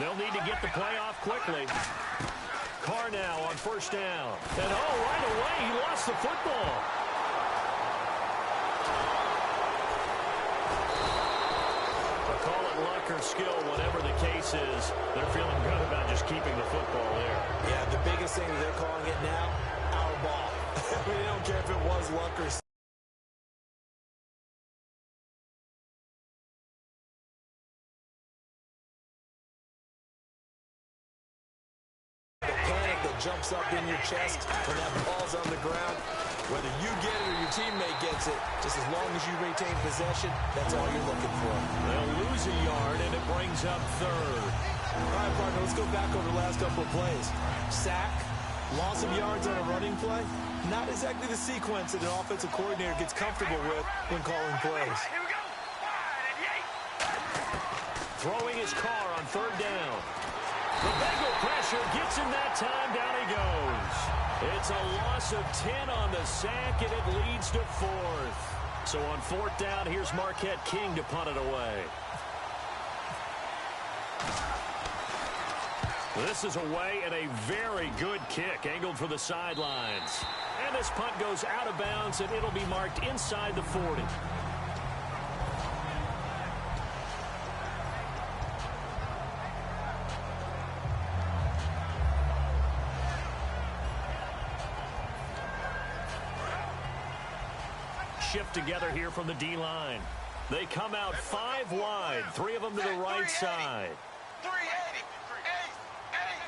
They'll need to get the play off quickly. Carr now on first down. And, right away, he lost the football. They'll call it luck or skill, whatever the case is. They're feeling good about just keeping the football there. Yeah, the biggest thing they're calling it now, our ball. We don't care if it was luck or skill. Jumps up in your chest when that ball's on the ground. Whether you get it or your teammate gets it, just as long as you retain possession, that's all you're looking for. They'll lose a yard, and it brings up third. All right, partner, let's go back over the last couple of plays. Sack, loss of yards on a running play, not exactly the sequence that an offensive coordinator gets comfortable with when calling plays. Here we go. Throwing his car on third down. The Bengal pressure gets him that time. Down he goes. It's a loss of 10 on the sack, and it leads to fourth. So on fourth down, here's Marquette King to punt it away. This is away, and a very good kick angled for the sidelines. And this punt goes out of bounds, and it'll be marked inside the 40. Shift together here from the D-line. They come out 5 wide, 3 of them to the right side.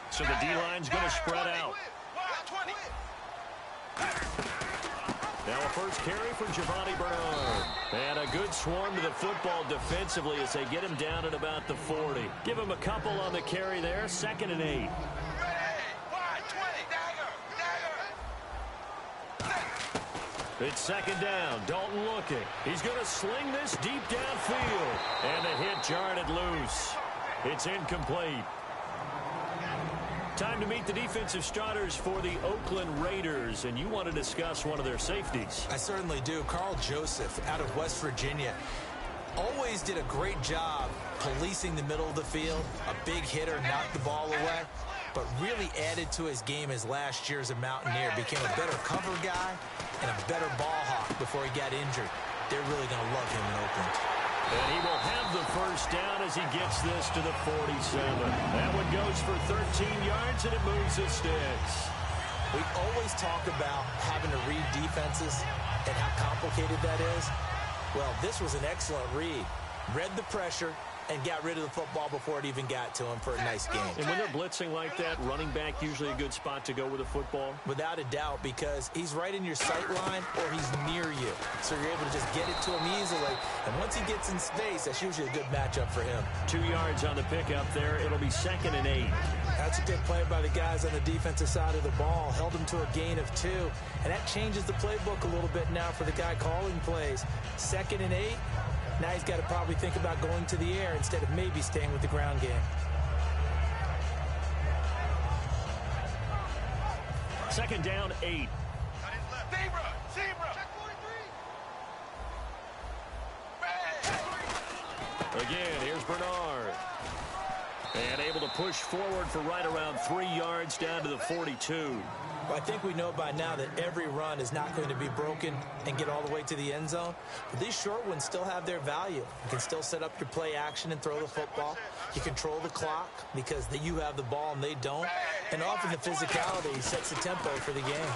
So the D-line's going to spread out. Now a first carry for Giovanni Bernard. And a good swarm to the football defensively as they get him down at about the 40. Give him a couple on the carry there, 2nd and 8. It's 2nd down. Dalton looking. He's going to sling this deep downfield. And the hit jarred it loose. It's incomplete. Time to meet the defensive starters for the Oakland Raiders. And you want to discuss one of their safeties. I certainly do. Carl Joseph out of West Virginia. Always did a great job policing the middle of the field. A big hitter, knocked the ball away. But really added to his game as last year as a Mountaineer. Became a better cover guy and a better ball hawk before he got injured. They're really going to love him in Oakland. And he will have the first down as he gets this to the 47. That one goes for 13 yards, and it moves the sticks. We always talk about having to read defenses and how complicated that is. Well, this was an excellent read. Read the pressure and got rid of the football before it even got to him for a nice game. And when they're blitzing like that, running back usually a good spot to go with the football? Without a doubt, because he's right in your sight line or he's near you. So you're able to just get it to him easily. And once he gets in space, that's usually a good matchup for him. 2 yards on the pickup there. It'll be 2nd and 8. That's a good play by the guys on the defensive side of the ball. Held him to a gain of 2. And that changes the playbook a little bit now for the guy calling plays. 2nd and 8. Now he's got to probably think about going to the air instead of maybe staying with the ground game. Second down, 8. Again, here's Bernard. And able to push forward for right around 3 yards down to the 42. Well, I think we know by now that every run is not going to be broken and get all the way to the end zone. But these short ones still have their value. You can still set up your play action and throw the football. You control the clock because you have the ball and they don't. And often the physicality sets the tempo for the game.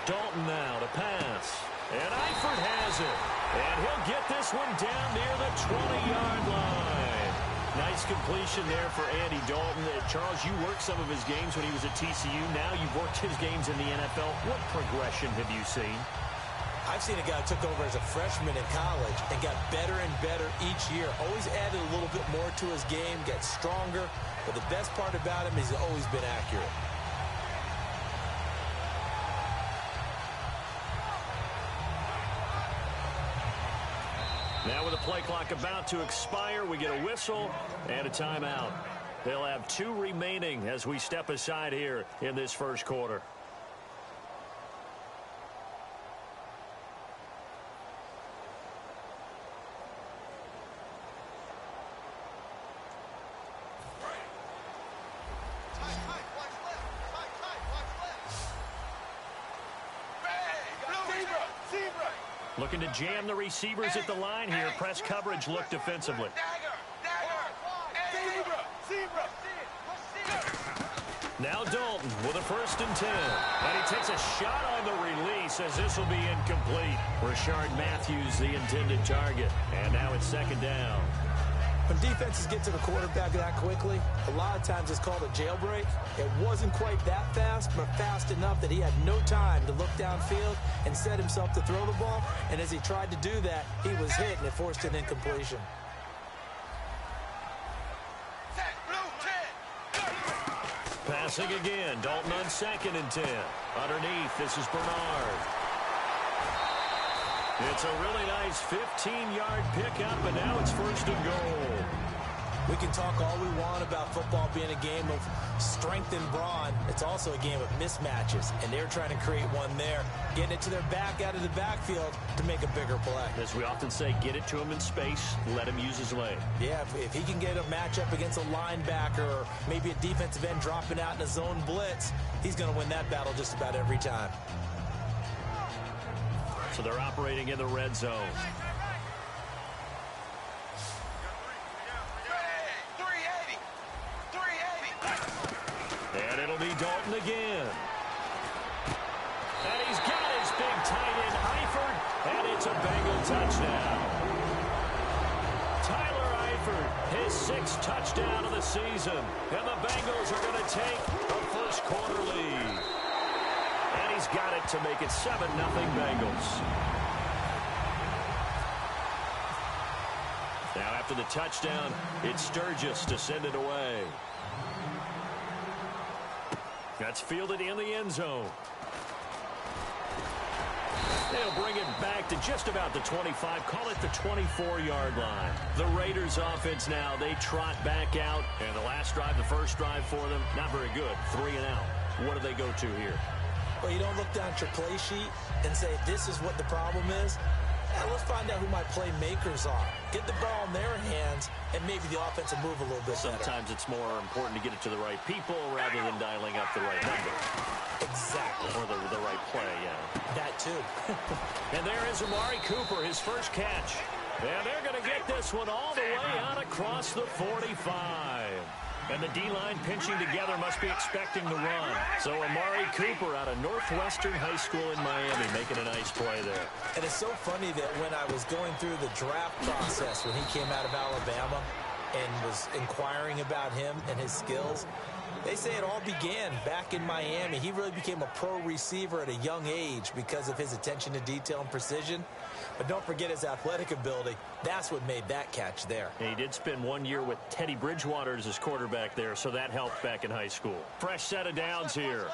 Dalton now to pass. And Eifert has it. And he'll get this one down near the 20-yard line. Nice completion there for Andy Dalton. Charles, you worked some of his games when he was at TCU. Now you've worked his games in the NFL. What progression have you seen? I've seen a guy who took over as a freshman in college and got better and better each year. Always added a little bit more to his game, got stronger. But the best part about him is he's always been accurate. Now with the play clock about to expire, we get a whistle and a timeout. They'll have 2 remaining as we step aside here in this first quarter. Looking to jam the receivers at the line here. Press coverage look defensively. Now Dalton with a 1st and 10. And he takes a shot on the release as this will be incomplete. Rashard Matthews, the intended target. And now it's 2nd down. When defenses get to the quarterback that quickly, a lot of times it's called a jailbreak. It wasn't quite that fast, but fast enough that he had no time to look downfield and set himself to throw the ball. And as he tried to do that, he was hit, and it forced an incompletion. Passing again. Dalton on 2nd and 10. Underneath, this is Bernard. It's a really nice 15-yard pickup, and now it's 1st and goal. We can talk all we want about football being a game of strength and brawn. It's also a game of mismatches, and they're trying to create one there, getting it to their back out of the backfield to make a bigger play. As we often say, get it to him in space, let him use his leg. Yeah, if he can get a matchup against a linebacker or maybe a defensive end dropping out in a zone blitz, he's going to win that battle just about every time. So they're operating in the red zone. And it'll be Dalton again. And he's got his big tight end, Eifert, and it's a Bengal touchdown. Tyler Eifert, his 6th touchdown of the season. And the Bengals are going to take a 1st quarter lead. And he's got it to make it 7-0 Bengals. Now after the touchdown, it's Sturgis to send it away. That's fielded in the end zone. They'll bring it back to just about the 25. Call it the 24-yard line. The Raiders offense now, they trot back out. And the last drive, the 1st drive for them, not very good. 3 and out. What do they go to here? Well, you don't look down at your play sheet and say, this is what the problem is. Now, let's find out who my playmakers are. Get the ball in their hands, and maybe the offense will move a little bit better. Sometimes it's more important to get it to the right people rather than dialing up the right number. Exactly. Or the right play, yeah. That too. And there is Amari Cooper, his 1st catch. And they're going to get this one all the way out across the 45. And the D-line pinching together must be expecting the run. So Amari Cooper out of Northwestern High School in Miami making a nice play there. And it's so funny that when I was going through the draft process when he came out of Alabama and was inquiring about him and his skills, they say it all began back in Miami. He really became a pro receiver at a young age because of his attention to detail and precision. But don't forget his athletic ability. That's what made that catch there. And he did spend 1 year with Teddy Bridgewater as his quarterback there, so that helped back in high school. Fresh set of downs here.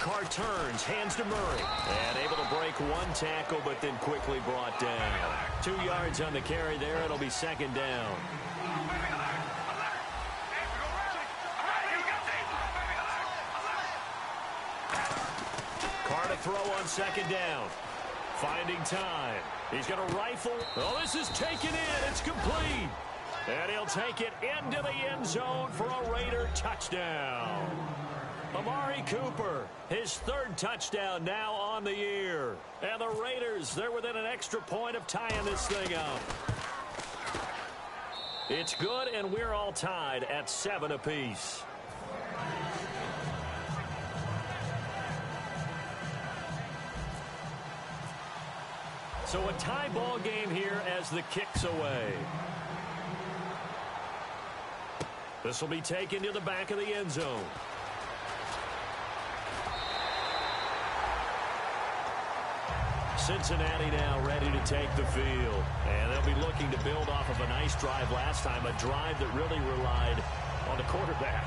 Carr turns, hands to Murray. And able to break 1 tackle, but then quickly brought down. 2 yards on the carry there. It'll be 2nd down. Carr to throw on 2nd down. Finding time. He's going to rifle. Oh, this is taken in. It's complete. And he'll take it into the end zone for a Raider touchdown. Amari Cooper, his 3rd touchdown now on the year. And the Raiders, they're within an extra point of tying this thing up. It's good, and we're all tied at 7 apiece. So a tie ball game here as the kick's away. This will be taken to the back of the end zone. Cincinnati now ready to take the field. And they'll be looking to build off of a nice drive last time, a drive that really relied on the quarterback.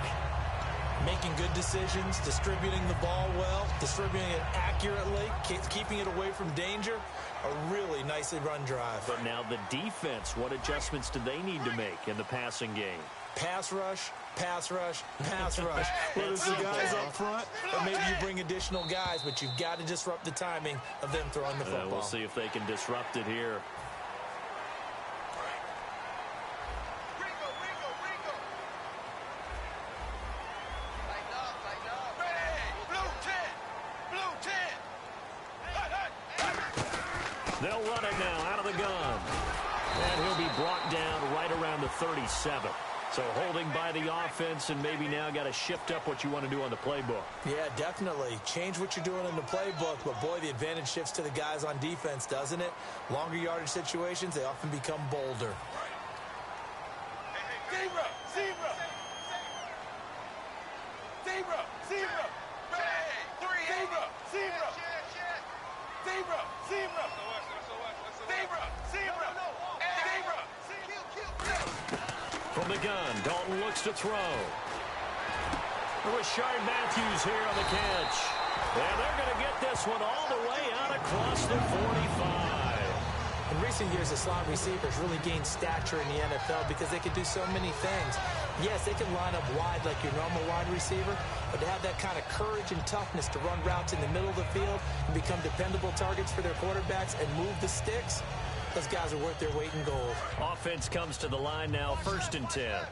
Making good decisions, distributing the ball well, distributing it accurately, keeping it away from danger. A really nicely run drive. But now the defense, what adjustments do they need to make in the passing game? Pass rush, pass rush, pass rush. Whether it's the guys up front or maybe you bring additional guys, but you've got to disrupt the timing of them throwing the football. We'll see if they can disrupt it here. They'll run it now out of the gun. And he'll be brought down right around the 37. So holding by the offense, and maybe now got to shift up what you want to do on the playbook. Yeah, definitely. Change what you're doing in the playbook, but boy, the advantage shifts to the guys on defense, doesn't it? Longer yardage situations, they often become bolder. Zebra! Zebra! Zebra! Zebra! Zebra! Zebra! Zebra! Zebra! Zebra! Zebra! From the gun, Dalton looks to throw. Rashard Matthews here on the catch. And they're going to get this one all the way out across the 45. In recent years, the slot receivers really gained stature in the NFL because they can do so many things. Yes, they can line up wide like your normal wide receiver, but to have that kind of courage and toughness to run routes in the middle of the field and become dependable targets for their quarterbacks and move the sticks, those guys are worth their weight in gold. Offense comes to the line now, 1st and 10.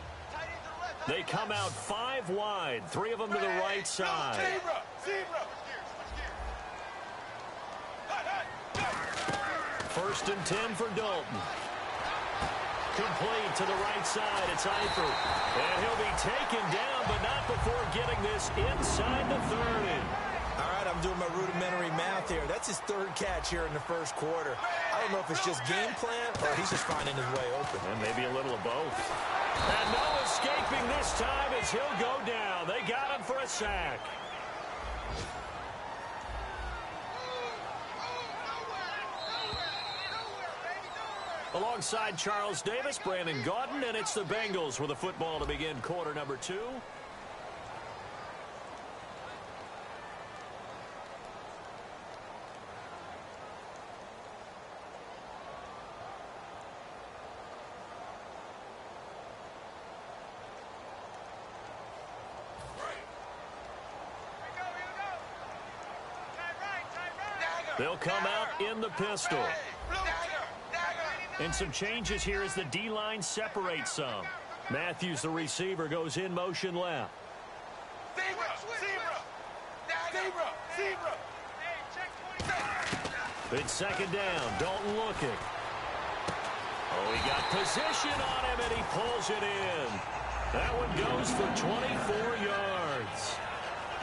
They come out 5 wide, 3 of them to the right side. Zebra! Zebra! 1st and 10 for Dalton. Complete to the right side. It's Eifert. And he'll be taken down, but not before getting this inside the 30. All right, I'm doing my rudimentary math here. That's his 3rd catch here in the 1st quarter. I don't know if it's just game plan or he's just finding his way open. And maybe a little of both. And no escaping this time as he'll go down. They got him for a sack. Alongside Charles Davis, Brandon Gaudin, and it's the Bengals with the football to begin quarter number 2. They'll come out in the pistol. And some changes here as the D-line separates some. Matthews, the receiver, goes in motion left. Zebra! Zebra! Zebra! Zebra! It's 2nd down. Dalton looking. Oh, he got position on him, and he pulls it in. That one goes for 24 yards.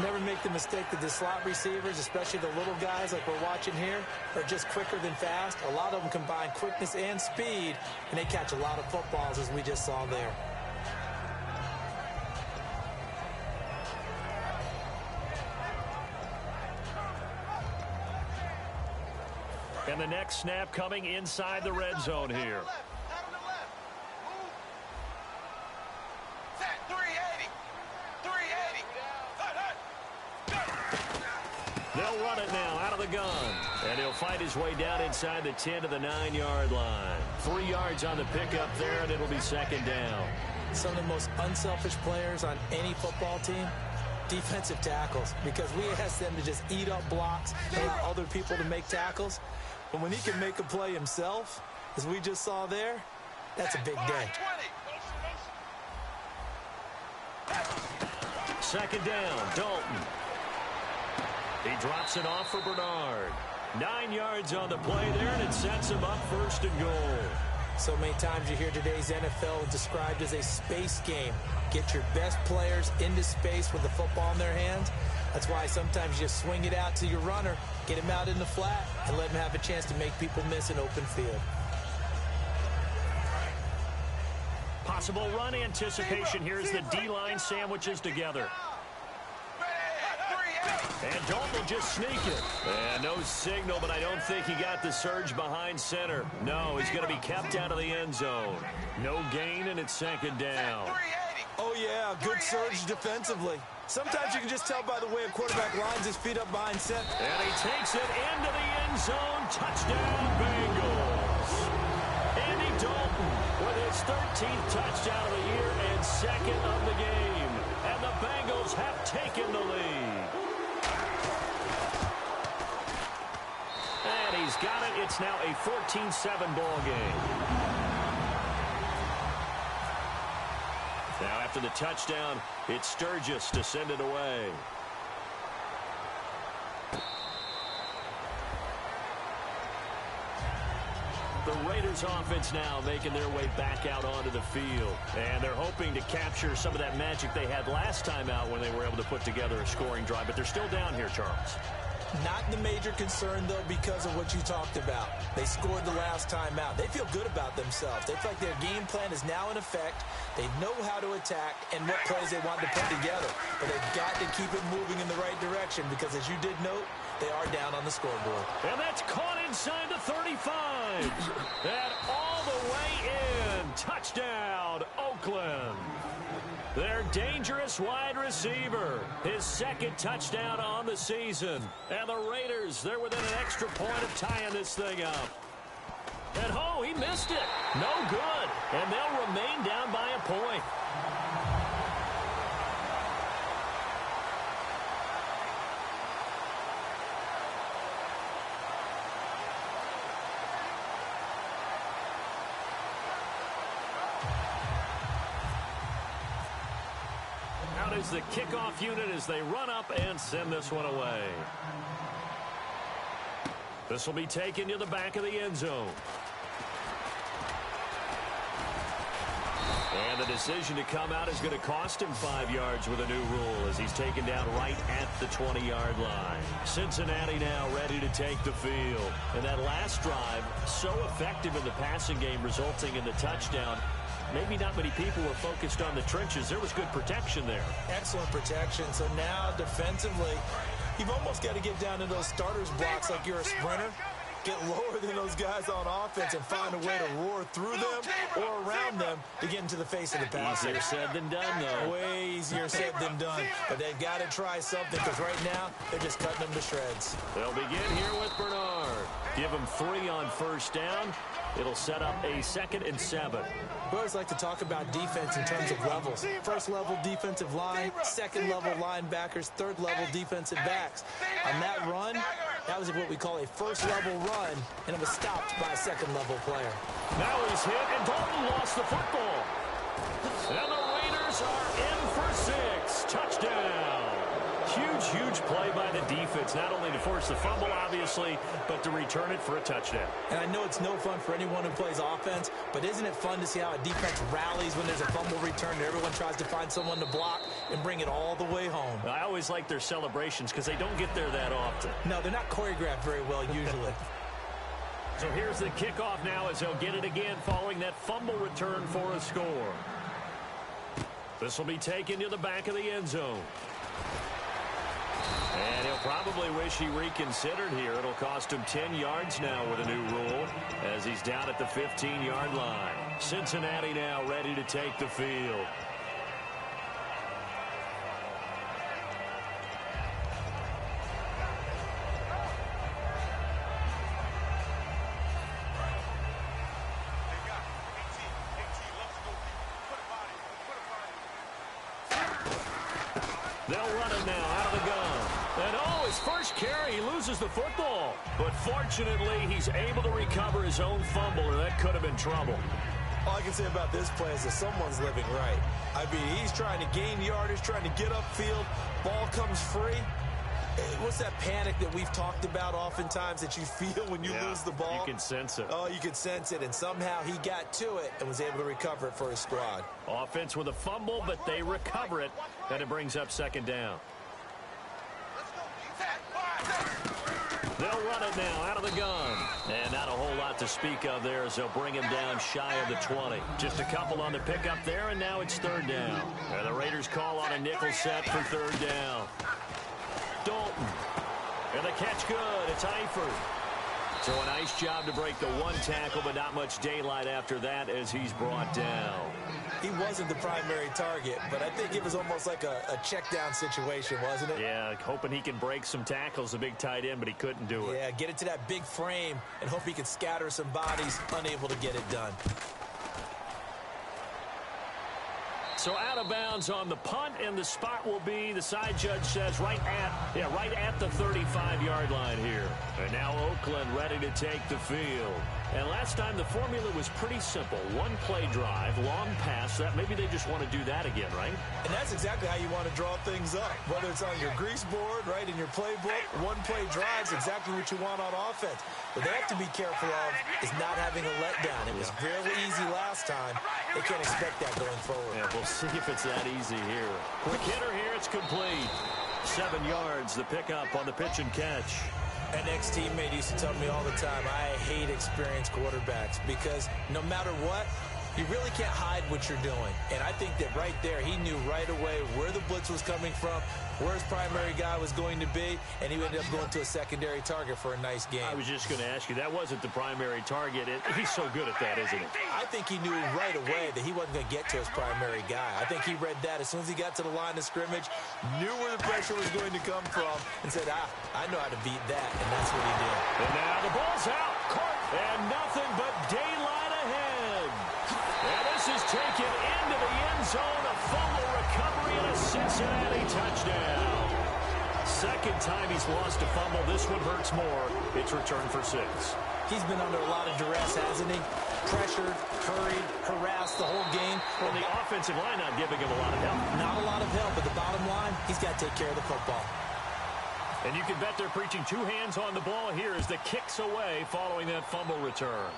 Never make the mistake that the slot receivers, especially the little guys like we're watching here, are just quicker than fast. A lot of them combine quickness and speed, and they catch a lot of footballs, as we just saw there. And the next snap coming inside the red zone here. They'll run it now out of the gun. And he'll fight his way down inside the 10 to the 9-yard line. 3 yards on the pickup there, and it'll be 2nd down. Some of the most unselfish players on any football team, defensive tackles, because we ask them to just eat up blocks and allow other people to make tackles. But when he can make a play himself, as we just saw there, that's a big day. 2nd down, Dalton. He drops it off for Bernard. 9 yards on the play there, and it sets him up 1st and goal. So many times you hear today's NFL described as a space game. Get your best players into space with the football in their hands. That's why sometimes you just swing it out to your runner, get him out in the flat, and let him have a chance to make people miss an open field. Possible run anticipation here as the D-line sandwiches together. And Dalton will just sneak it. And no signal, but I don't think he got the surge behind center. No, he's going to be kept out of the end zone. No gain, and it's 2nd down. Oh, yeah, good surge defensively. Sometimes you can just tell by the way a quarterback lines his feet up behind center. And he takes it into the end zone. Touchdown, Bengals. Andy Dalton with his 13th touchdown of the year and 2nd of the game. And the Bengals have taken the lead. And he's got it. It's now a 14-7 ball game. Now after the touchdown, it's Sturgis to send it away. The Raiders offense now making their way back out onto the field. And they're hoping to capture some of that magic they had last time out when they were able to put together a scoring drive. But they're still down here, Charles. Not the major concern, though, because of what you talked about. They scored the last time out. They feel good about themselves. They feel like their game plan is now in effect. They know how to attack and what plays they want to put together. But they've got to keep it moving in the right direction because, as you did note, they are down on the scoreboard. And that's caught inside the 35. And all the way in. Touchdown, Oakland. Their dangerous wide receiver. His second touchdown on the season. And the Raiders, they're within an extra point of tying this thing up. And oh, he missed it. No good. And they'll remain down by a point. Out is the kickoff unit as they run up and send this one away. This will be taken to the back of the end zone. And the decision to come out is going to cost him 5 yards with a new rule as he's taken down right at the 20-yard line. Cincinnati now ready to take the field. And that last drive, so effective in the passing game, resulting in the touchdown. Maybe not many people were focused on the trenches. There was good protection there. Excellent protection. So now defensively, you've almost got to get down to those starters blocks like you're a sprinter. Get lower than those guys on offense and find a way to roar through them or around them to get into the face of the pass. Easier said than done, though. Way easier said than done. But they've got to try something because right now they're just cutting them to shreds. They'll begin here with Bernard. Give him 3 on first down. It'll set up a 2nd and 7. We always like to talk about defense in terms of levels. First level defensive line, second level linebackers, third level defensive backs. On that run, that was what we call a first level run, and it was stopped by a second level player. Now he's hit, and Dalton lost the football. And the Raiders are in for 6. Touchdown. Huge play by the defense, not only to force the fumble, obviously, but to return it for a touchdown. And I know it's no fun for anyone who plays offense, but isn't it fun to see how a defense rallies when there's a fumble return and everyone tries to find someone to block and bring it all the way home? I always like their celebrations because they don't get there that often. No, they're not choreographed very well usually. So here's the kickoff now as they'll get it again following that fumble return for a score. This will be taken to the back of the end zone. And he'll probably wish he reconsidered here. It'll cost him 10 yards now with a new rule as he's down at the 15-yard line. Cincinnati now ready to take the field. They'll run it now out of the gun. And oh, his first carry, he loses the football. But fortunately, he's able to recover his own fumble, or that could have been trouble. All I can say about this play is that someone's living right. I mean, he's trying to gain yardage, trying to get upfield. Ball comes free. What's that panic that we've talked about oftentimes that you feel when you lose the ball? You can sense it. Oh, you can sense it, and somehow he got to it and was able to recover it for his squad. Offense with a fumble, but they recover it, and it brings up 2nd down. They'll run it now out of the gun. And not a whole lot to speak of there as they'll bring him down shy of the 20. Just a couple on the pickup there, and now it's 3rd down. And the Raiders call on a nickel set for 3rd down. Dalton. And the catch good. It's Eifert. So a nice job to break the 1 tackle, but not much daylight after that as he's brought down. He wasn't the primary target, but I think it was almost like a check down situation, wasn't it? Yeah, hoping he can break some tackles, a big tight end, but he couldn't do it. Yeah, get it to that big frame and hope he can scatter some bodies, unable to get it done. So out of bounds on the punt, and the spot will be, the side judge says, right at the 35-yard line here. And now Oakland ready to take the field. And last time the formula was pretty simple. One play drive, long pass. That maybe they just want to do that again, right? And that's exactly how you want to draw things up. Whether it's on your grease board, right, in your playbook, one play drive is exactly what you want on offense. What they have to be careful of is not having a letdown. It was fairly easy last time. They can't expect that going forward. Yeah, we'll see if it's that easy here. Quick hitter here. It's complete. 7 yards, the pickup on the pitch and catch. An ex-teammate used to tell me all the time, I hate experienced quarterbacks because no matter what, you really can't hide what you're doing. And I think that right there, he knew right away where the blitz was coming from, where his primary guy was going to be, and he ended up going to a secondary target for a nice game. I was just going to ask you, that wasn't the primary target. He's so good at that, isn't he? I think he knew right away that he wasn't going to get to his primary guy. I think he read that as soon as he got to the line of scrimmage, knew where the pressure was going to come from, and said, I know how to beat that, and that's what he did. And now the ball's out, caught, and nothing but daylight ahead. And this is taken into the end zone, a fumble recovery, and a Cincinnati touchdown. Second time he's lost a fumble. This one hurts more. It's returned for 6. He's been under a lot of duress, hasn't he? Pressured, hurried, harassed the whole game. Well, the offensive line not giving him a lot of help. Not a lot of help, but the bottom line, he's got to take care of the football. And you can bet they're preaching 2 hands on the ball here as the kick's away following that fumble return.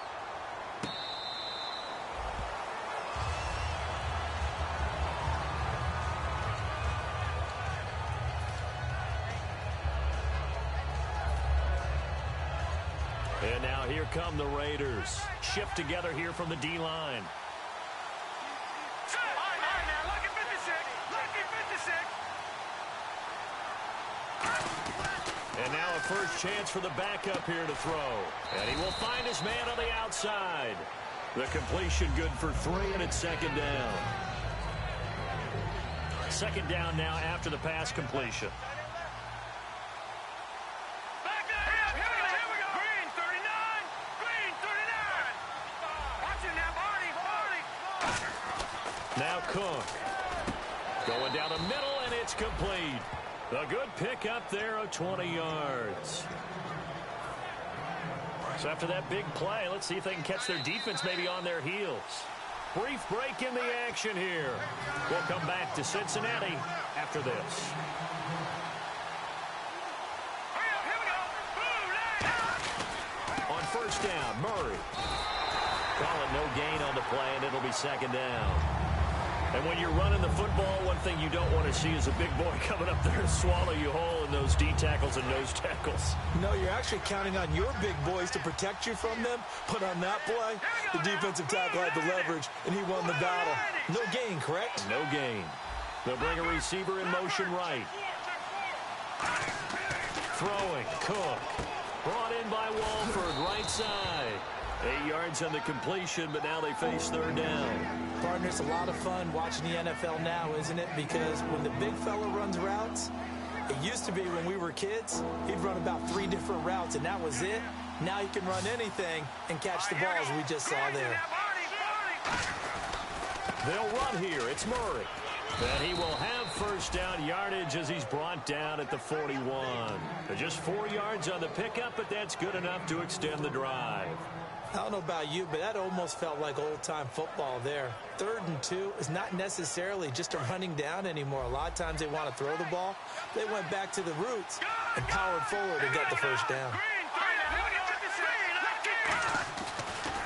And now here come the Raiders. Shift together here from the D-line. And now a first chance for the backup here to throw. And he will find his man on the outside. The completion good for 3, and it's second down. Second down now after the pass completion. Now Cook. Going down the middle, and it's complete. A good pick up there of 20 yards. So after that big play, let's see if they can catch their defense maybe on their heels. Brief break in the action here. We'll come back to Cincinnati after this. On first down, Murray. Call it no gain on the play, and it'll be second down. And when you're running the football, one thing you don't want to see is a big boy coming up there and swallow you whole in those D tackles and nose tackles. No, you're actually counting on your big boys to protect you from them. But on that play, the defensive tackle had the leverage, and he won the battle. No gain, correct? No gain. They'll bring a receiver in motion right. Throwing, Cook. Brought in by Walford, right side. 8 yards on the completion, but now they face third down. Partner, it's a lot of fun watching the NFL now, isn't it? Because when the big fella runs routes, it used to be when we were kids, he'd run about 3 different routes, and that was it. Now he can run anything and catch the balls we just saw there. They'll run here. It's Murray. And he will have first down yardage as he's brought down at the 41. Just 4 yards on the pickup, but that's good enough to extend the drive. I don't know about you, but that almost felt like old-time football there. 3rd and 2 is not necessarily just a running down anymore. A lot of times they want to throw the ball. They went back to the roots and powered forward and got the first down.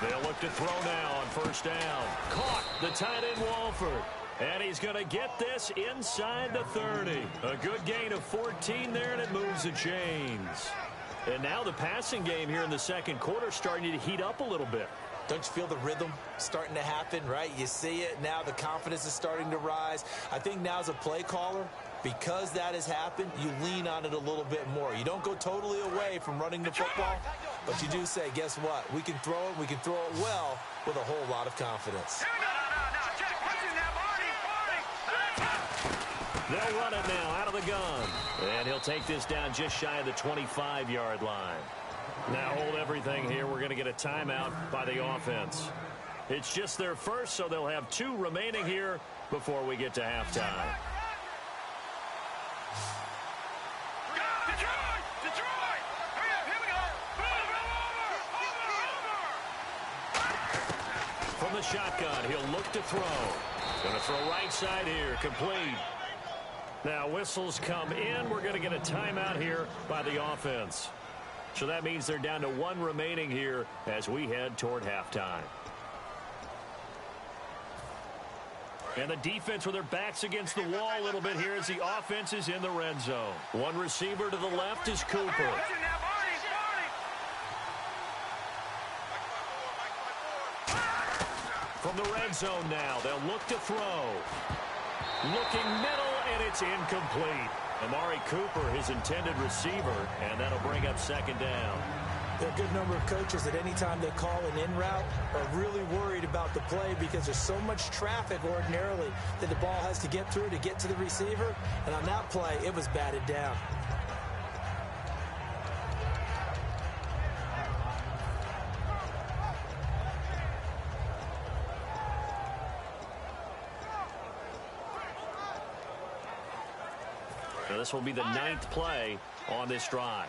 They'll look to throw now on first down. Caught the tight end Walford. And he's going to get this inside the 30. A good gain of 14 there, and it moves the chains. And now the passing game here in the second quarter starting to heat up a little bit. Don't you feel the rhythm starting to happen, right? You see it now. The confidence is starting to rise. I think now as a play caller, because that has happened, you lean on it a little bit more. You don't go totally away from running the football, but you do say, guess what? We can throw it. We can throw it well with a whole lot of confidence. They'll run it now out of the gun. And he'll take this down just shy of the 25-yard line. Now hold everything here. We're going to get a timeout by the offense. It's just their first, so they'll have 2 remaining here before we get to halftime. the shotgun. He'll look to throw. Going to throw right side here. Complete. Now whistles come in. We're going to get a timeout here by the offense. So that means they're down to 1 remaining here as we head toward halftime. And the defense with their backs against the wall a little bit here as the offense is in the red zone. One receiver to the left is Cooper. From the red zone now, they'll look to throw. Looking middle, and it's incomplete. Amari Cooper, his intended receiver, and that'll bring up second down. There are a good number of coaches that any time they call an in route are really worried about the play because there's so much traffic ordinarily that the ball has to get through to get to the receiver. And on that play, it was batted down. Now this will be the 9th play on this drive.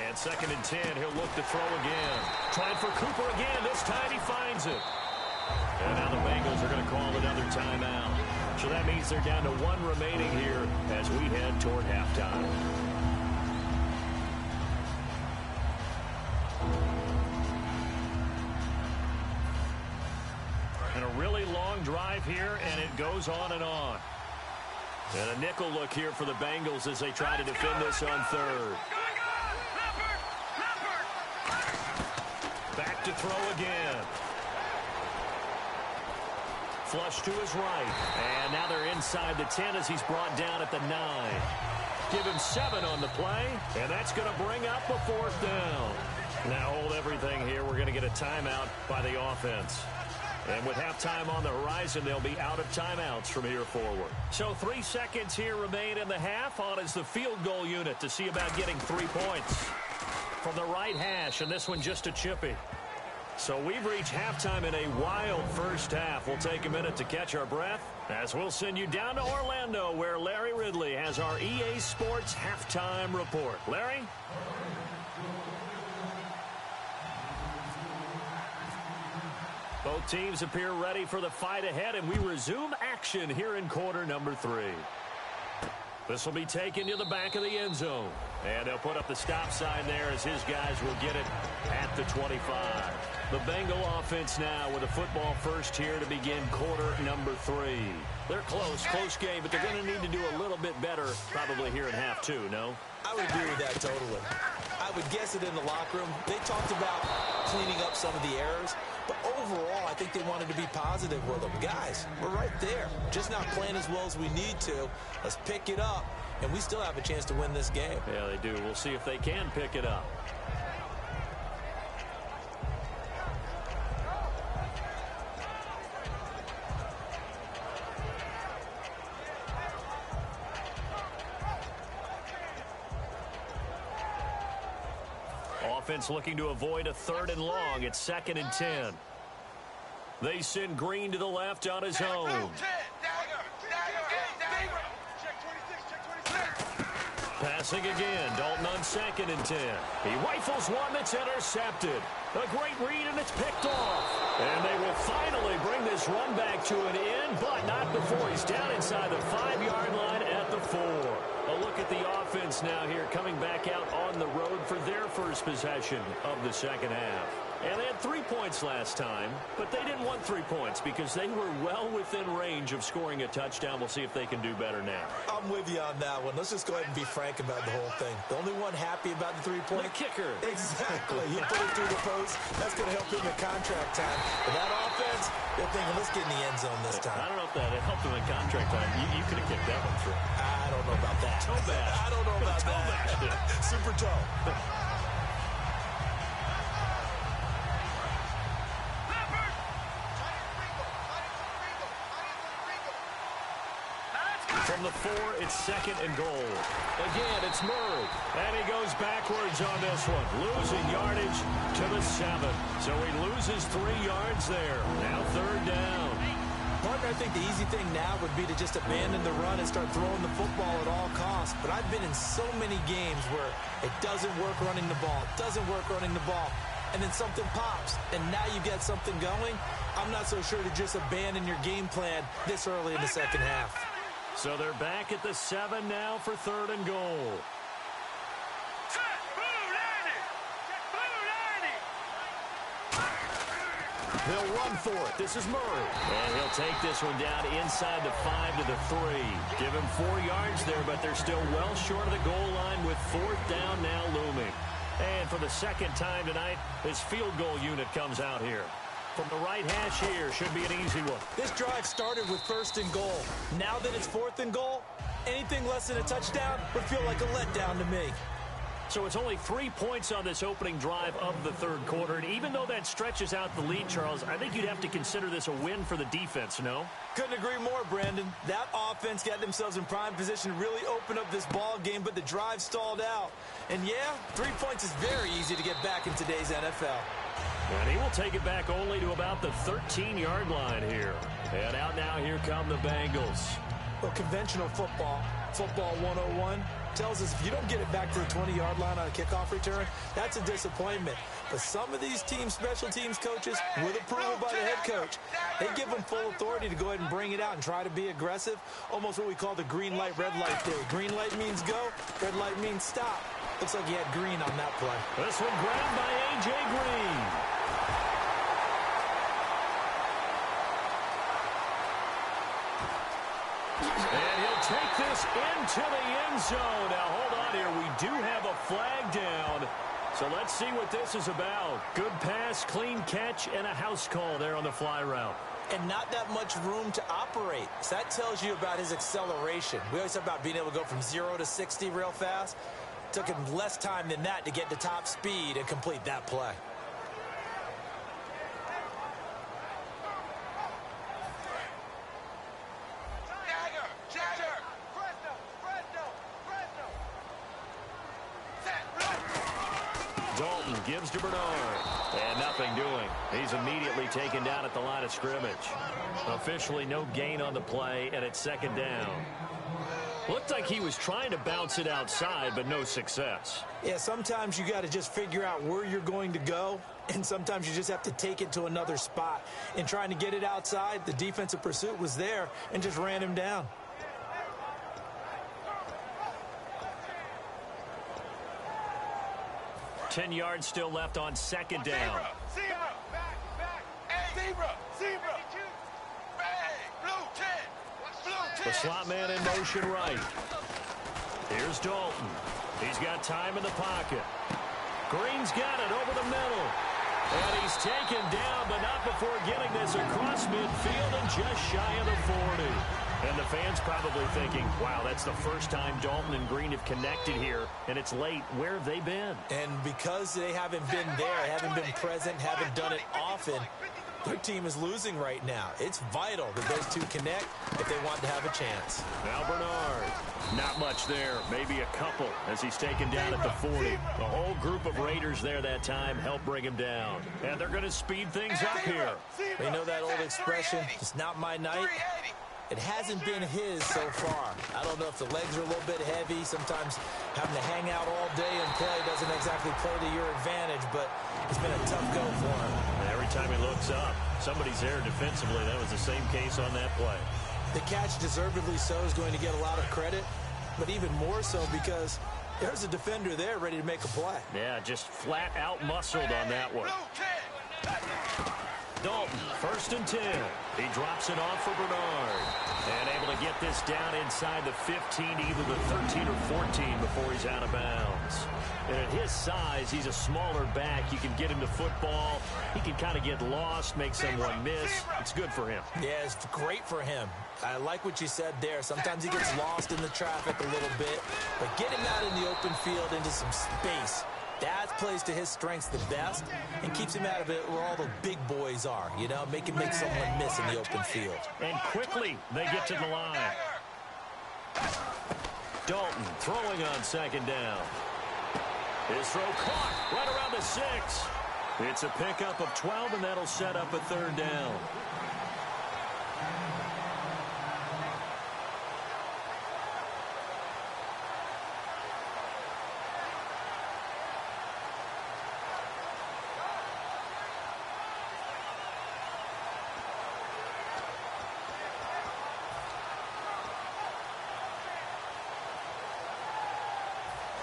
And 2nd and 10, he'll look to throw again. Trying for Cooper again. This time he finds it. And now the Bengals are going to call another timeout. So that means they're down to 1 remaining here as we head toward halftime. And a really long drive here, and it goes on and on. And a nickel look here for the Bengals as they try to defend this on 3rd. Back to throw again. Flush to his right. And now they're inside the 10 as he's brought down at the 9. Give him 7 on the play, and that's going to bring up a 4th down. Now hold everything here. We're going to get a timeout by the offense. And with halftime on the horizon, they'll be out of timeouts from here forward. So 3 seconds here remain in the half. On is the field goal unit to see about getting 3 points. From the right hash, and this one just a chippy. So we've reached halftime in a wild first half. We'll take a minute to catch our breath as we'll send you down to Orlando where Larry Ridley has our EA Sports halftime report. Larry? Both teams appear ready for the fight ahead, and we resume action here in quarter number 3. This will be taken to the back of the end zone. And they'll put up the stop sign there as his guys will get it at the 25. The Bengal offense now with a football first here to begin quarter number 3. They're close game, but they're going to need to do a little bit better probably here in half 2, no? I would agree with that totally. I would guess it in the locker room. They talked about cleaning up some of the errors, but overall, I think they wanted to be positive with them. Guys, we're right there. Just not playing as well as we need to. Let's pick it up, and we still have a chance to win this game. Yeah, they do. We'll see if they can pick it up. Offense looking to avoid a 3rd and long. It's 2nd and 10. They send Green to the left on his own. Passing again. Dalton on 2nd and 10. He rifles one that's intercepted. A great read, and it's picked off. And they will finally bring this run back to an end, but not before he's down inside the 5-yard line at the 4. A look at the offense now here coming back out on the road for their first possession of the second half. And they had 3 points last time, but they didn't want 3 points because they were well within range of scoring a touchdown. We'll see if they can do better now. I'm with you on that one. Let's just go ahead and be frank about the whole thing. The only one happy about the 3-point. The kicker. Exactly. He put it through the post. That's going to help him in contract time. But that offense, they're thinking, let's get in the end zone this time. I don't know if that helped him in contract time. You could have kicked that one through. I don't know about that. Toe bash. I don't know about that. Super toe. From the 4, it's 2nd and goal. Again, it's Murray. And he goes backwards on this one. Losing yardage to the 7. So he loses 3 yards there. Now 3rd down. Partner I think the easy thing now would be to just abandon the run and start throwing the football at all costs. But I've been in so many games where it doesn't work running the ball, and then something pops, and now you get something going. I'm not so sure to just abandon your game plan this early in the second half. So they're back at the 7 now for 3rd and goal. They'll run for it. This is Murray. And he'll take this one down inside the 5 to the 3. Give him 4 yards there, but they're still well short of the goal line with 4th down now looming. And for the second time tonight, his field goal unit comes out here. From the right hash here, should be an easy one. This drive started with 1st and goal. Now that it's 4th and goal, anything less than a touchdown would feel like a letdown to me. So it's only 3 points on this opening drive of the 3rd quarter. And even though that stretches out the lead, Charles, I think you'd have to consider this a win for the defense, no? Couldn't agree more, Brandon. That offense got themselves in prime position to really open up this ball game, but the drive stalled out. And yeah, 3 points is very easy to get back in today's NFL. And he will take it back only to about the 13-yard line here. And out now, here come the Bengals. Well, conventional football 101, tells us if you don't get it back to the 20-yard line on a kickoff return, that's a disappointment. But some of these team special teams coaches, with approval by the head coach, they give them full authority to go ahead and bring it out and try to be aggressive, almost what we call the green light, red light theory. Green light means go, red light means stop. Looks like he had green on that play. This one grabbed by A.J. Green. And he'll take this into the end zone. Now, hold on here. We do have a flag down. So let's see what this is about. Good pass, clean catch, and a house call there on the fly route. And not that much room to operate. So that tells you about his acceleration. We always talk about being able to go from 0 to 60 real fast. Took him less time than that to get to top speed and complete that play. Dalton gives to Bernard. And nothing doing. He's immediately taken down at the line of scrimmage. Officially no gain on the play, and it's 2nd down. Looked like he was trying to bounce it outside, but no success. Yeah, sometimes you got to just figure out where you're going to go, and sometimes you just have to take it to another spot. In trying to get it outside, the defensive pursuit was there and just ran him down. Ten yards still left on 2nd down. Zebra! Zebra! Zebra! Blue 10! The slot man in motion right. Here's Dalton. He's got time in the pocket. Green's got it over the middle. And he's taken down, but not before getting this across midfield and just shy of the 40. And the fans probably thinking, wow, that's the first time Dalton and Green have connected here, and it's late. Where have they been? And because they haven't been there, haven't been present, haven't done it often, their team is losing right now. It's vital that those two connect if they want to have a chance. Now Bernard. Not much there. Maybe a couple as he's taken down at the 40. The whole group of Raiders there that time helped bring him down. And they're going to speed things up here. You know that old expression, it's not my night? It hasn't been his so far. I don't know if the legs are a little bit heavy. Sometimes having to hang out all day and play doesn't exactly play to your advantage, but it's been a tough go for him. Every time he looks up, somebody's there defensively. That was the same case on that play. The catch, deservedly so, is going to get a lot of credit, but even more so because there's a defender there ready to make a play. Yeah, just flat out muscled on that one. Dalton, 1st and 10. He drops it off for Bernard. And able to get this down inside the 15, either the 13 or 14 before he's out of bounds. And at his size, he's a smaller back. You can get him to football. He can kind of get lost, make someone miss. It's good for him. Yeah, it's great for him. I like what you said there. Sometimes he gets lost in the traffic a little bit. But get him out in the open field into some space. That plays to his strengths the best and keeps him out of it where all the big boys are, you know, make someone miss in the open field. And quickly they get to the line. Dalton throwing on 2nd down. His throw caught right around the 6. It's a pickup of 12, and that'll set up a 3rd down.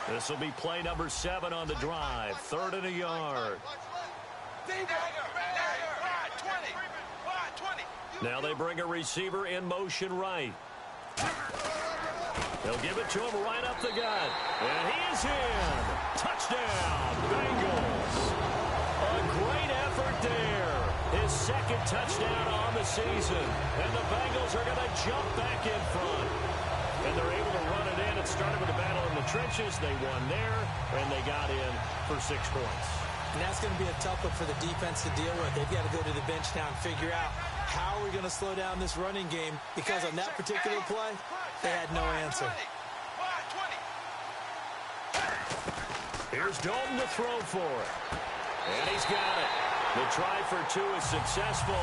This will be play number 7 on the drive. 3rd and a yard. Now they bring a receiver in motion right. They'll give it to him right up the gut. And he is in. Touchdown, Bengals. A great effort there. His 2nd touchdown on the season. And the Bengals are going to jump back in front. And they're able to run it in. It started with a battle in the trenches. They won there, and they got in for 6 points. And that's going to be a tough one for the defense to deal with. They've got to go to the bench now and figure out how we're going to slow down this running game, because on that particular play, they had no answer. Here's Dalton to throw for it. And he's got it. The try for 2 is successful,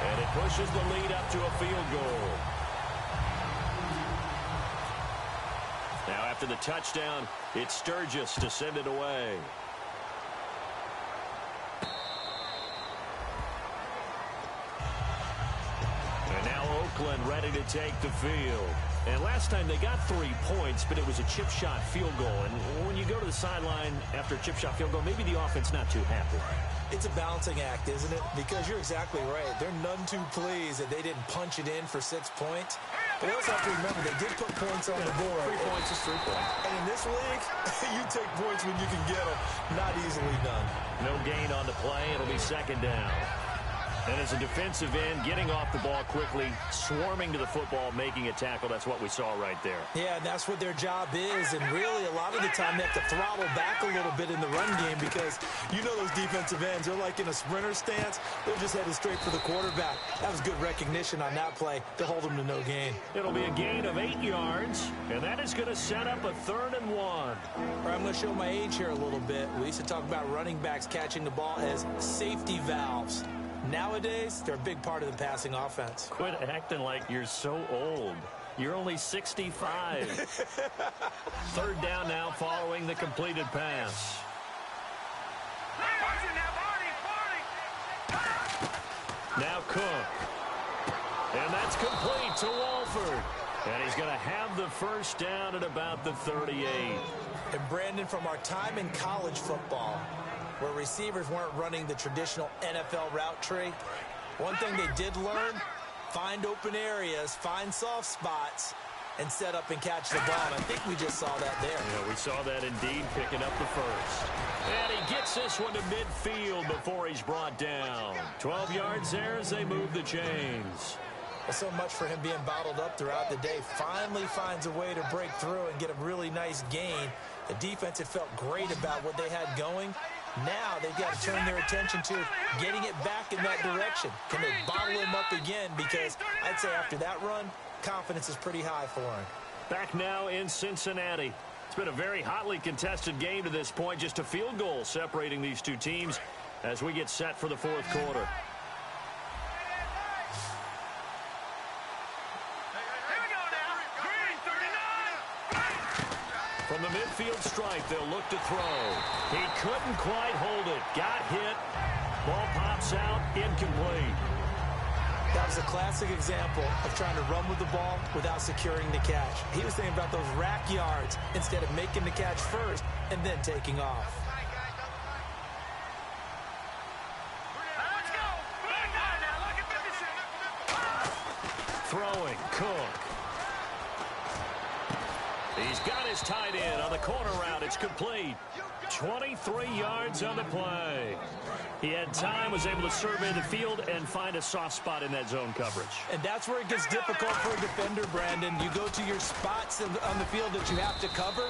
and it pushes the lead up to a field goal. Now after the touchdown, it's Sturgis to send it away. And now Oakland ready to take the field. And last time they got 3 points, but it was a chip shot field goal. And when you go to the sideline after a chip shot field goal, maybe the offense not too happy. It's a balancing act, isn't it? Because you're exactly right. They're none too pleased that they didn't punch it in for 6 points. But we also have to remember they did put points on the board. 3 points is 3 points. And in this league, you take points when you can get them. Not easily done. No gain on the play. It'll be 2nd down. And as a defensive end, getting off the ball quickly, swarming to the football, making a tackle, that's what we saw right there. Yeah, and that's what their job is. And really, a lot of the time, they have to throttle back a little bit in the run game, because you know those defensive ends, they're like in a sprinter stance. They're just headed straight for the quarterback. That was good recognition on that play to hold them to no gain. It'll be a gain of 8 yards, and that is going to set up a 3rd and 1. All right, I'm going to show my age here a little bit. We used to talk about running backs catching the ball as safety valves. Nowadays, they're a big part of the passing offense. Quit acting like you're so old. You're only 65. 3rd down now following the completed pass. Now Cook. And that's complete to Walford. And he's going to have the 1st down at about the 38. And Brandon, from our time in college football, where receivers weren't running the traditional NFL route tree, one thing they did learn, find open areas, find soft spots, and set up and catch the ball. And I think we just saw that there. Yeah, we saw that indeed, picking up the 1st. And he gets this one to midfield before he's brought down. 12 yards there as they move the chains. Well, so much for him being bottled up throughout the day. Finally finds a way to break through and get a really nice gain. The defense had felt great about what they had going. Now they've got to turn their attention to getting it back in that direction. Can they bottle him up again? Because I'd say after that run, confidence is pretty high for him. Back now in Cincinnati. It's been a very hotly contested game to this point. Just a field goal separating these 2 teams as we get set for the 4th quarter. From the midfield stripe, they'll look to throw. He couldn't quite hold it. Got hit. Ball pops out. Incomplete. That was a classic example of trying to run with the ball without securing the catch. He was thinking about those rack yards instead of making the catch first and then taking off. Throwing, Cook. He's got his tight end on the corner route. It's complete. 23 yards on the play. He had time, was able to survey the field and find a soft spot in that zone coverage. And that's where it gets difficult for a defender, Brandon. You go to your spots on the field that you have to cover,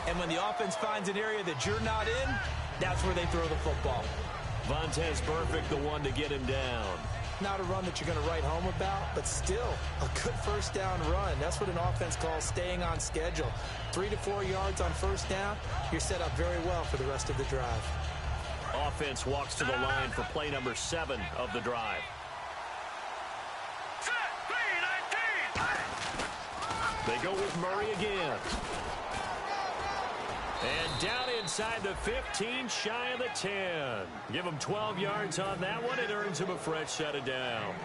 and when the offense finds an area that you're not in, that's where they throw the football. Vontez Burfict, the one to get him down. Not a run that you're going to write home about, but still a good 1st down run. That's what an offense calls staying on schedule. 3 to 4 yards on 1st down, you're set up very well for the rest of the drive. Offense walks to the line for play number 7 of the drive. They go with Murray again. And down inside the 15, shy of the 10. Give him 12 yards on that one. It earns him a fresh set of downs.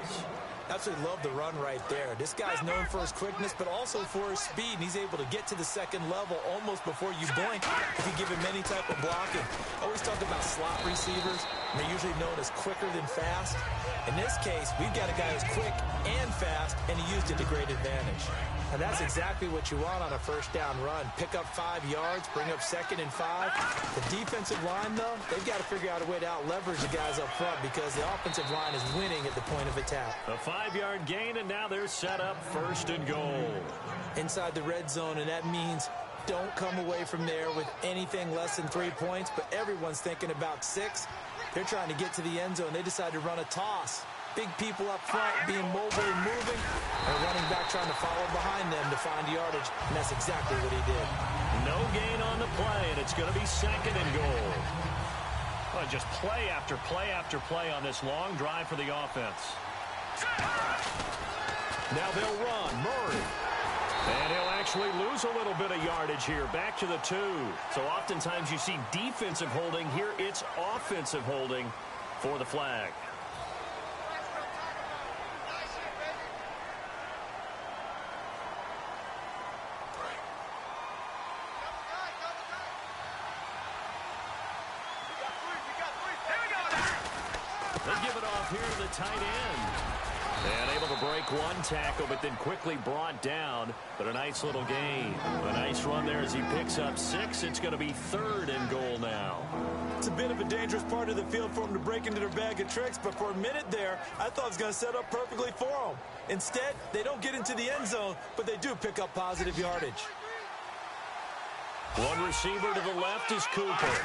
Absolutely love the run right there. This guy's known for his quickness, but also for his speed, and he's able to get to the second level almost before you blink if you give him any type of blocking. Always talk about slot receivers, and they're usually known as quicker than fast. In this case, we've got a guy who's quick and fast, and he used it to great advantage. And that's exactly what you want on a first down run. Pick up 5 yards, bring up 2nd and 5. The defensive line, though, they've got to figure out a way to out-leverage the guys up front because the offensive line is winning at the point of attack. A 5-yard gain, and now they're set up 1st and goal. Inside the red zone, and that means don't come away from there with anything less than 3 points, but everyone's thinking about 6. They're trying to get to the end zone. They decide to run a toss. Big people up front being mobile and moving, and running back trying to follow behind them to find yardage, and that's exactly what he did. No gain on the play, and it's going to be 2nd and goal. Well, just play after play after play on this long drive for the offense. Now they'll run. Murray. And he'll actually lose a little bit of yardage here. Back to the 2. So oftentimes you see defensive holding. Here it's offensive holding for the flag. They give it off here to the tight end. And able to break one tackle, but then quickly brought down. But a nice little gain. A nice run there as he picks up 6. It's going to be 3rd and goal now. It's a bit of a dangerous part of the field for them to break into their bag of tricks, but for a minute there, I thought it was going to set up perfectly for them. Instead, they don't get into the end zone, but they do pick up positive yardage. One receiver to the left is Cooper.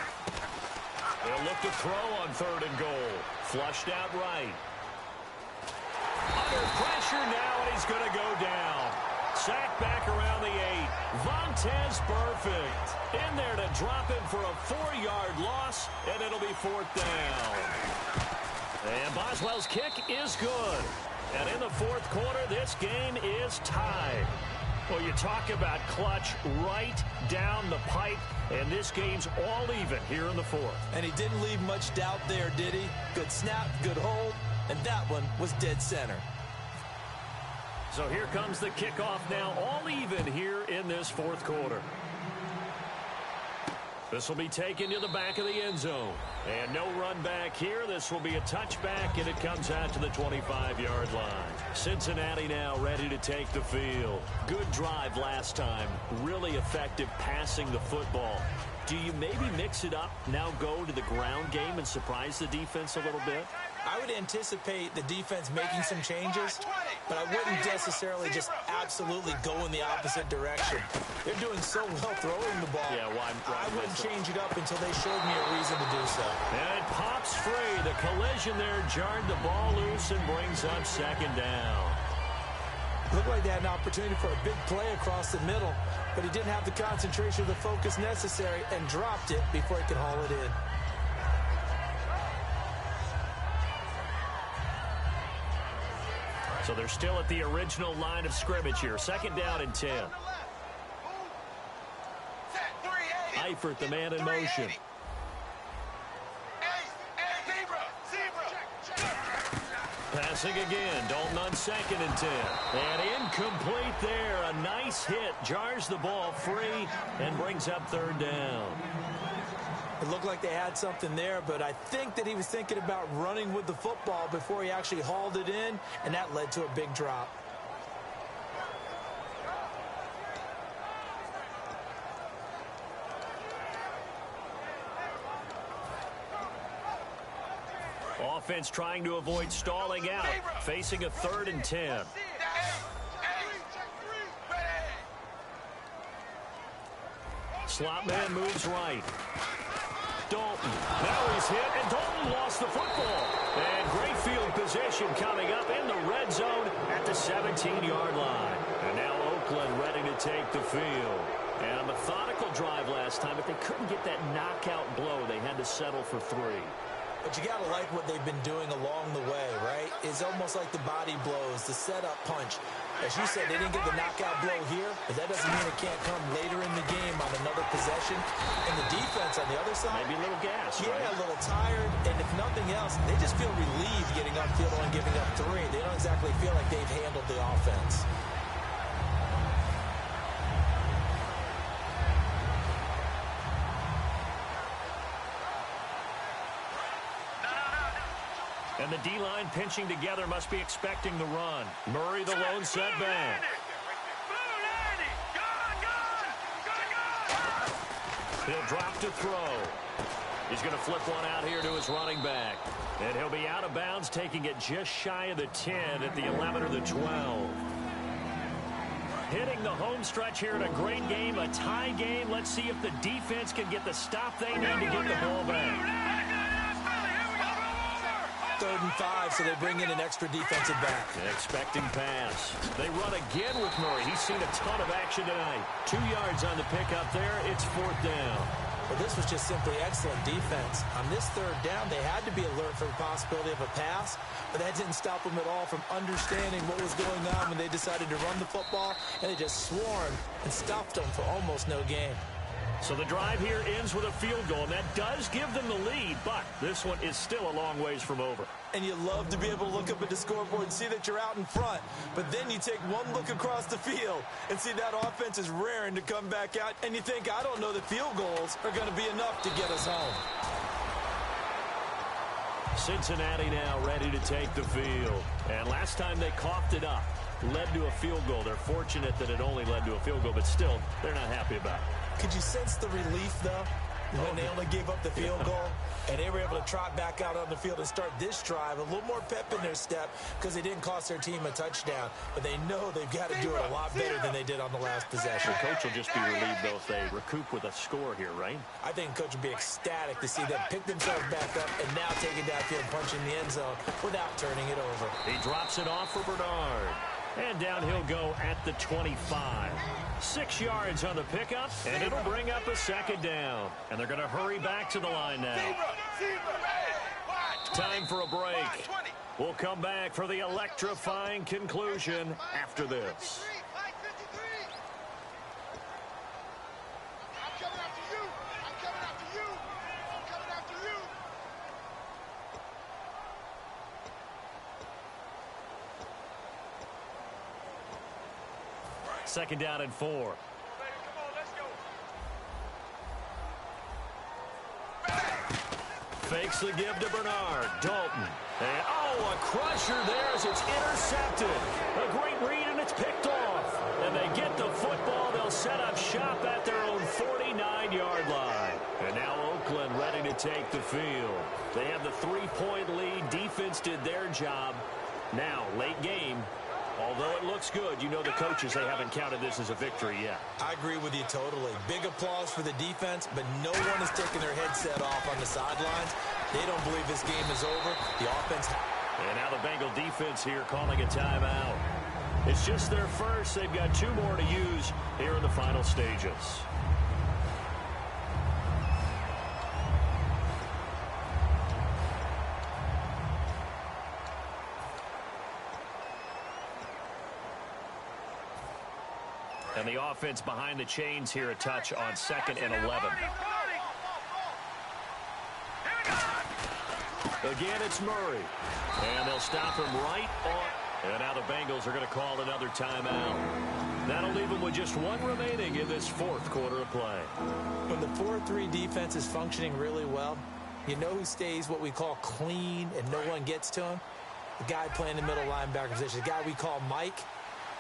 They'll look to throw on 3rd and goal. Flushed out right. Under pressure now, and he's going to go down. Sacked back around the 8. Vontez perfect. In there to drop him for a 4-yard loss, and it'll be 4th down. And Boswell's kick is good. And in the 4th quarter, this game is tied. Well, you talk about clutch right down the pipe, and this game's all even here in the 4th. And he didn't leave much doubt there, did he? Good snap, good hold, and that one was dead center. So here comes the kickoff now, all even here in this 4th quarter. This will be taken to the back of the end zone. And no run back here. This will be a touchback, and it comes out to the 25-yard line. Cincinnati now ready to take the field. Good drive last time. Really effective passing the football. Do you maybe mix it up, now go to the ground game and surprise the defense a little bit? I would anticipate the defense making some changes, but I wouldn't necessarily just absolutely go in the opposite direction. They're doing so well throwing the ball. Yeah, why I wouldn't change it up until they showed me a reason to do so. And it pops free. The collision there jarred the ball loose and brings up 2nd down. Looked like they had an opportunity for a big play across the middle, but he didn't have the concentration or the focus necessary and dropped it before he could haul it in. So they're still at the original line of scrimmage here. 2nd down and 10. Eifert, the man in motion. Passing again. Dalton on 2nd and 10. And incomplete there. A nice hit. Jars the ball free and brings up 3rd down. It looked like they had something there, but I think that he was thinking about running with the football before he actually hauled it in, and that led to a big drop. Offense trying to avoid stalling out, facing a 3rd and 10. Slot man moves right. Dalton. Now he's hit, and Dalton lost the football. And great field position coming up in the red zone at the 17-yard line. And now Oakland ready to take the field. And a methodical drive last time, but they couldn't get that knockout blow. They had to settle for 3. But you got to like what they've been doing along the way, right? It's almost like the body blows, the setup punch. As you said, they didn't get the knockout blow here, but that doesn't mean it can't come later in the game on another possession. And the defense on the other side, maybe a little gas, yeah, right? a little tired. And if nothing else, they just feel relieved getting upfield and giving up 3. They don't exactly feel like they've handled the offense. And the D-line pinching together must be expecting the run. Murray the lone setback. He'll drop to throw. He's going to flip one out here to his running back. And he'll be out of bounds, taking it just shy of the 10 at the 11 or the 12. Hitting the home stretch here in a great game, a tie game. Let's see if the defense can get the stop they need to get the ball back. 3rd and 5, so they bring in an extra defensive back. Expecting pass. They run again with Murray. He's seen a ton of action tonight. 2 yards on the pickup there. It's 4th down. Well, this was just simply excellent defense. On this 3rd down, they had to be alert for the possibility of a pass, but that didn't stop them at all from understanding what was going on when they decided to run the football, and they just swarmed and stopped them for almost no gain. So the drive here ends with a field goal, and that does give them the lead, but this one is still a long ways from over. And you love to be able to look up at the scoreboard and see that you're out in front, but then you take one look across the field and see that offense is raring to come back out, and you think, I don't know that field goals are going to be enough to get us home. Cincinnati now ready to take the field, and last time they coughed it up, led to a field goal. They're fortunate that it only led to a field goal, but still, they're not happy about it. Could you sense the relief, though, when they only gave up the field goal? And they were able to trot back out on the field and start this drive. A little more pep in their step because they didn't cost their team a touchdown. But they know they've got to do it a lot better than they did on the last possession. The coach will just be relieved, though, if they recoup with a score here, right? I think the coach would be ecstatic to see them pick themselves back up and now take it downfield, punching the end zone without turning it over. He drops it off for Bernard. And down he'll go at the 25. 6 yards on the pickup, and it'll bring up a 2nd down. And they're going to hurry back to the line now. Time for a break. We'll come back for the electrifying conclusion after this. Second down and 4. Fakes the give to Bernard. Dalton. And, a crusher there as it's intercepted. A great read, and it's picked off. And they get the football. They'll set up shop at their own 49-yard line. And now Oakland ready to take the field. They have the 3-point lead. Defense did their job. Now, late game. Although it looks good, you know the coaches, they haven't counted this as a victory yet. I agree with you totally. Big applause for the defense, but no one is taking their headset off on the sidelines. They don't believe this game is over. The offense... And now the Bengal defense here calling a timeout. It's just their first. They've got 2 more to use here in the final stages. And the offense behind the chains here, a touch on 2nd and 11. Again, it's Murray. And they'll stop him right on. And now the Bengals are going to call another timeout. That'll leave them with just 1 remaining in this 4th quarter of play. When the 4-3 defense is functioning really well, you know who stays what we call clean and no one gets to him? The guy playing the middle linebacker position, the guy we call Mike.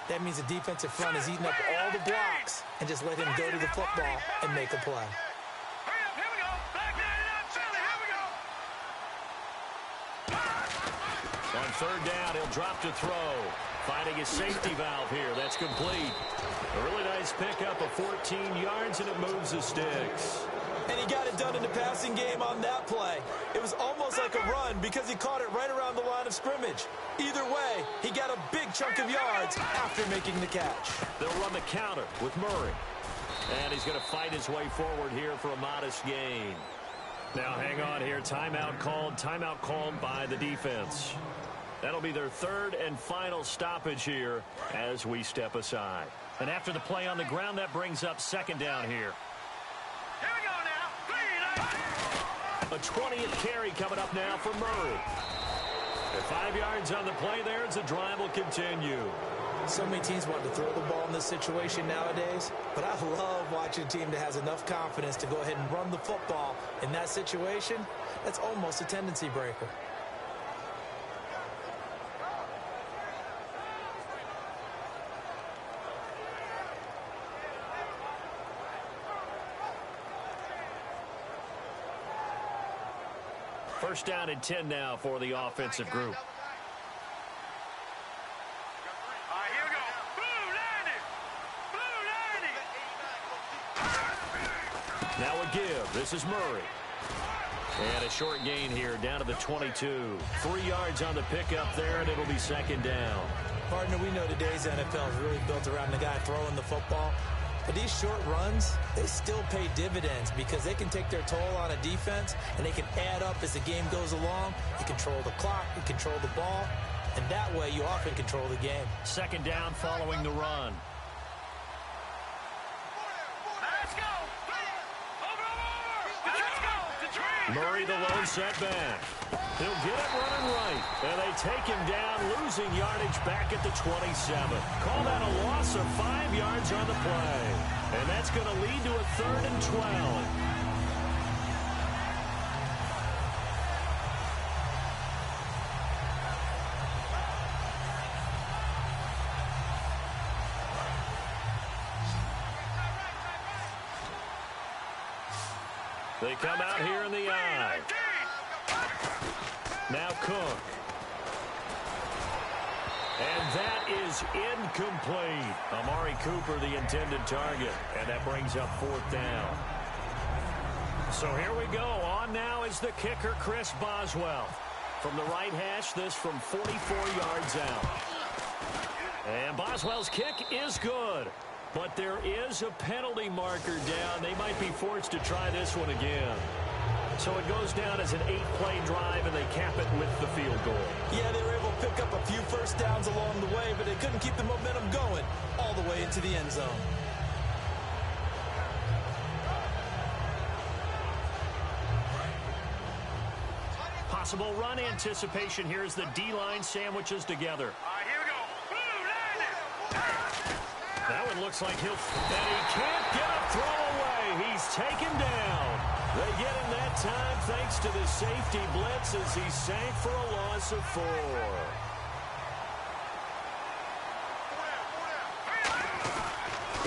That means the defensive front is eating up all the blocks and just let him go to the football and make a play. On 3rd down, he'll drop to throw. Finding his safety valve here. That's complete. A really nice pickup of 14 yards, and it moves the sticks. And he got it done in the passing game on that play. It was almost like a run because he caught it right around the line of scrimmage. Either way, he got a big chunk of yards after making the catch. They'll run the counter with Murray. And he's going to fight his way forward here for a modest gain. Now hang on here. Timeout called by the defense. That'll be their third and final stoppage here as we step aside. And after the play on the ground, that brings up second down here. Here we go now. A 20th carry coming up now for Murray. At 5 yards on the play there as the drive will continue. So many teams want to throw the ball in this situation nowadays, but I love watching a team that has enough confidence to go ahead and run the football in that situation. That's almost a tendency breaker. First down and 10 now for the offensive group. All right, here we go. Blue 90. Blue 90. Now a give. This is Murray. And a short gain here down to the 22. 3 yards on the pickup there, and it'll be second down. Partner, we know today's NFL is really built around the guy throwing the football. But these short runs, they still pay dividends because they can take their toll on a defense, and they can add up as the game goes along. You control the clock, you control the ball, and that way you often control the game. Second down following the run. Let's go. Over. Let's go. Detroit. Murray the lone setback. He'll get it running right. And they take him down, losing yardage back at the 27. Call that a loss of 5 yards on the play. And that's going to lead to a 3rd and 12. They come out here in the eye. Now Cook. And that is incomplete. Amari Cooper, the intended target. And that brings up 4th down. So here we go. On now is the kicker, Chris Boswell. From the right hash, this from 44 yards out. And Boswell's kick is good. But there is a penalty marker down. They might be forced to try this one again. So it goes down as an 8-play drive, and they cap it with the field goal. Yeah, they were able to pick up a few first downs along the way, but they couldn't keep the momentum going all the way into the end zone. Possible run anticipation here as the D-line sandwiches together. All right, here we go. Blue 90. That one looks like and he can't get a throw away. He's taken down. They get him that time thanks to the safety blitz as he sank for a loss of 4.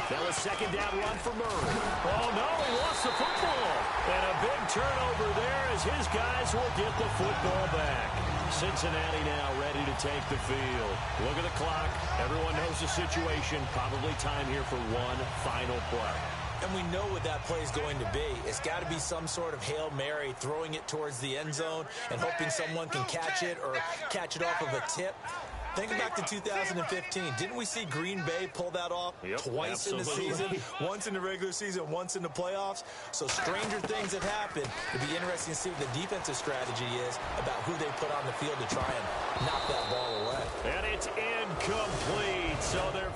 Now a second down run for Murray. Oh, no, he lost the football. And a big turnover there as his guys will get the football back. Cincinnati now ready to take the field. Look at the clock. Everyone knows the situation. Probably time here for one final play. And we know what that play is going to be. It's got to be some sort of Hail Mary, throwing it towards the end zone and hoping someone can catch it or catch it off of a tip. Think back to 2015. Didn't we see Green Bay pull that off twice in the season? Once in the regular season, once in the playoffs. So stranger things have happened. It'd be interesting to see what the defensive strategy is about who they put on the field to try and knock that ball away. And it's incomplete. So they're